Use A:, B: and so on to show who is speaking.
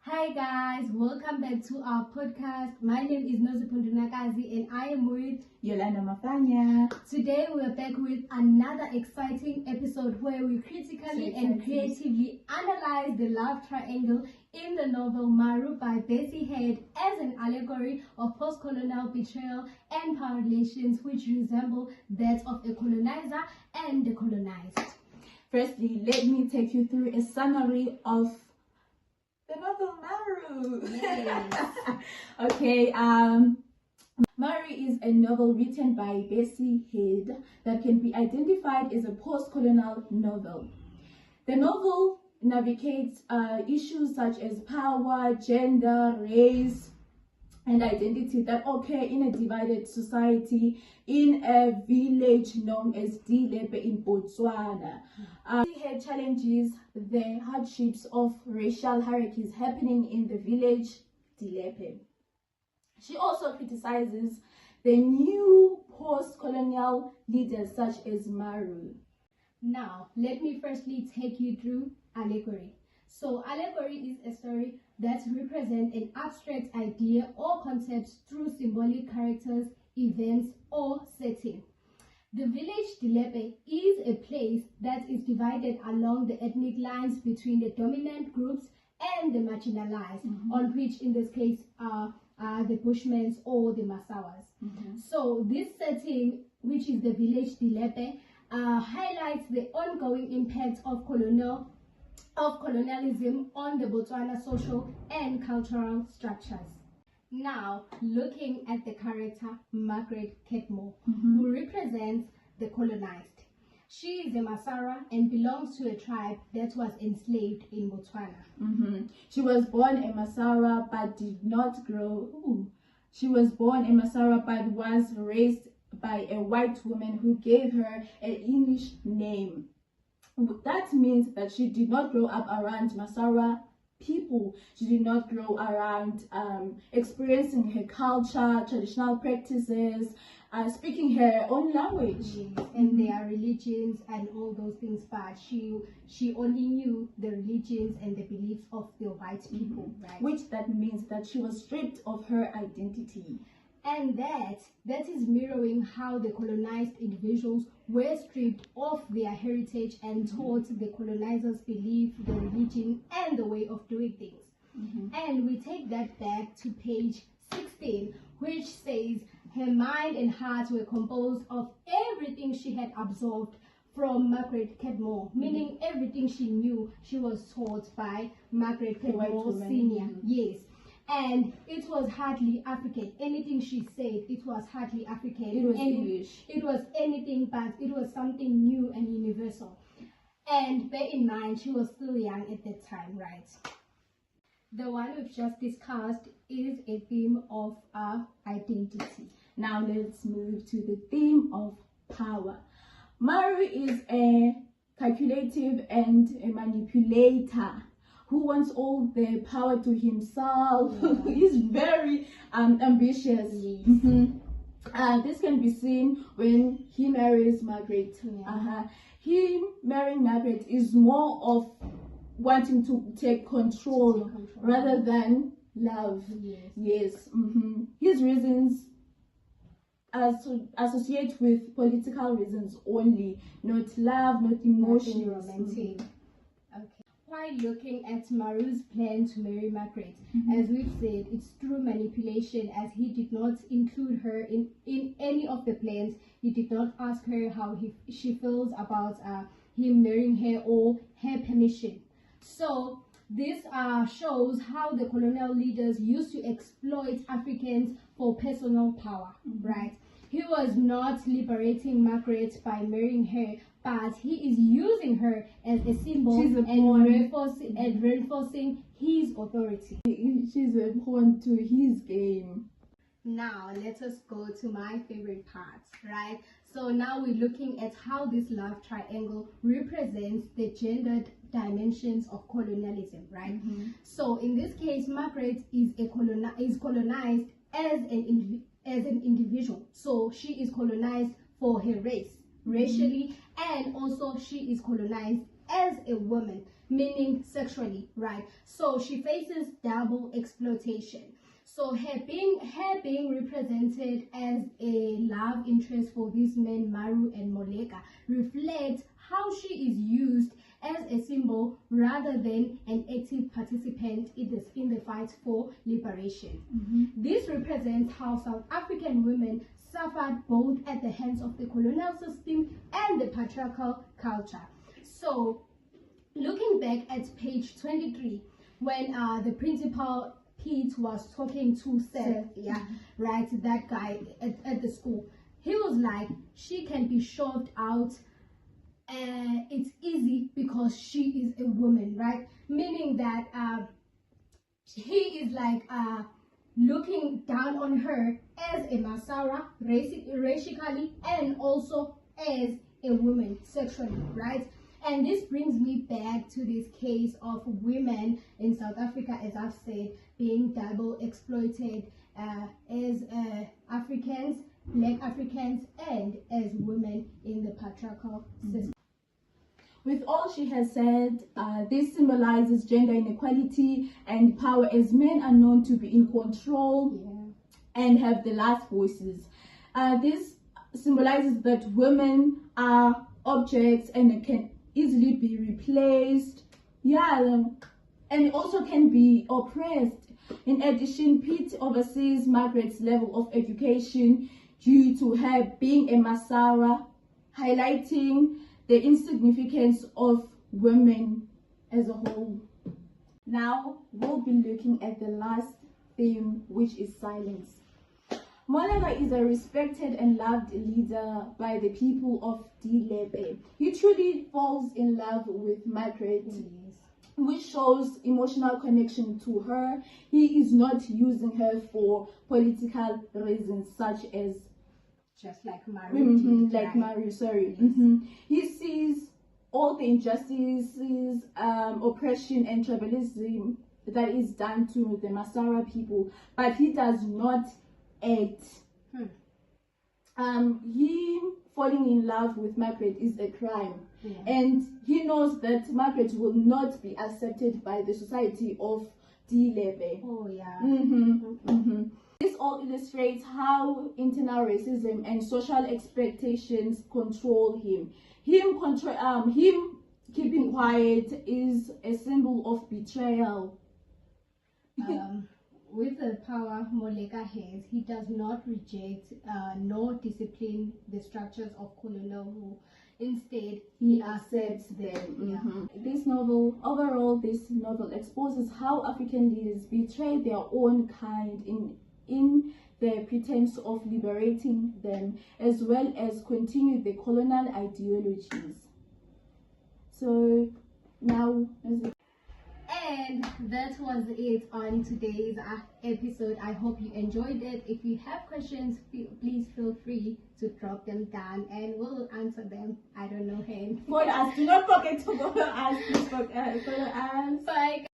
A: Hi guys, welcome back to our podcast. My name is Nozipundu Nakazi and I am with
B: Yolanda Mafanya.
A: Today we are back with another exciting episode where we critically and creatively analyze the love triangle in the novel Maru by Bessie Head as an allegory of post-colonial betrayal and power relations which resemble that of a colonizer and the colonized.
B: Firstly, let me take you through a summary of the novel Maru.
A: Yes.
B: Okay, Maru is a novel written by Bessie Head that can be identified as a post-colonial novel. The novel navigates issues such as power, gender, race, and identity that occur in a divided society in a village known as Dilepe in Botswana. He challenges the hardships of racial hierarchies happening in the village Dilepe. She also criticizes the new post-colonial leaders such as Maru.
A: Now, let me firstly take you through allegory. So, allegory is a story that represents an abstract idea or concept through symbolic characters, events, or setting. The village Dilepe is a place that is divided along the ethnic lines between the dominant groups and the marginalized, on which in this case are the Bushmen or the Masawas. So this setting, which is the village Dilepe, highlights the ongoing impact of colonialism on the Botswana social and cultural structures. Now, looking at the character Margaret Ketmore, who represents the colonized. She is a Masara and belongs to a tribe that was enslaved in Botswana.
B: She was born a Masara but did not grow. She was born a Masara but was raised by a white woman who gave her an English name. That means that she did not grow up around Masara people. She did not grow around experiencing her culture, traditional practices, speaking her own language.
A: Yes, and their religions and all those things, but she only knew the religions and the beliefs of the white people, right?
B: Which that means that she was stripped of her identity.
A: And that is mirroring how the colonized individuals were stripped of their heritage and taught the colonizers' belief, the religion, and the way of doing things. And we take that back to page 16, which says her mind and heart were composed of everything she had absorbed from Margaret Ketmore, meaning everything she knew she was taught by Margaret Ketmore Senior. Yes. And it was hardly African. Anything she said, it was hardly African.
B: It was English.
A: It was anything but it was something new and universal. And bear in mind, she was still young at that time, right? The one we've just discussed is a theme of our identity.
B: Now let's move to the theme of power. Maru is a calculative and a manipulator who wants all the power to himself. He's very ambitious.
A: Yes.
B: This can be seen when he marries Margaret. He marrying Margaret is more of wanting to take control rather than love. Yes. His reasons associate with political reasons only, not love, not emotions.
A: Romantic. Okay. While looking at Maru's plan to marry Margaret, as we've said, it's through manipulation, as he did not include her in any of the plans. He did not ask her how she feels about him marrying her or her permission. So this shows how the colonial leaders used to exploit Africans for personal power, right? He was not liberating Margaret by marrying her, but he is using her as a symbol and reinforcing his authority.
B: She's a pawn to his game.
A: Now let us go to my favorite part, right? So now we're looking at how this love triangle represents the gendered dimensions of colonialism, right? So in this case, Margaret is colonized as an individual. So she is colonized for her race, racially, and also she is colonized as a woman, meaning sexually, right? So she faces double exploitation. So her being represented as a love interest for these men, Maru and Moleka, reflects how she is used as a symbol rather than an active participant in the fight for liberation. This represents how South African women suffered both at the hands of the colonial system and the patriarchal culture. So, looking back at page 23, when the principal Pete was talking to Seth, right, that guy at the school, he was like, she can be shoved out. It's easy because she is a woman, right? Meaning that he is like looking down on her as a Masara, racially, and also as a woman sexually, right? And this brings me back to this case of women in South Africa, as I've said, being double exploited as Africans, Black Africans, and as women in the patriarchal system.
B: With all she has said, this symbolizes gender inequality and power, as men are known to be in control and have the last voices. This symbolizes that women are objects and can easily be replaced, and also can be oppressed. In addition, Pete oversees Margaret's level of education due to her being a Masara, highlighting the insignificance of women as a whole. Now we'll be looking at the last theme, which is silence. Moleka is a respected and loved leader by the people of Dilebe. He truly falls in love with Margaret, which shows emotional connection to her. He is not using her for political reasons, such as
A: just like Maru.
B: He sees all the injustices, oppression and tribalism that is done to the Masara people, but he does not act. Him falling in love with Margaret is a crime, and he knows that Margaret will not be accepted by the society of Dilebe. This all illustrates how internal racism and social expectations control him. Him keeping quiet is a symbol of betrayal.
A: With the power Moleka has, he does not reject nor discipline the structures of colonial rule. Instead, he accepts them.
B: This novel exposes how African leaders betray their own kind in the pretense of liberating them, as well as continue the colonial ideologies. So now,
A: and that was it on today's episode. I hope you enjoyed it. If you have questions, please feel free to drop them down and we'll answer them. I don't know, Hen.
B: Follow us. Do not forget to follow us. Please follow us.
A: Bye.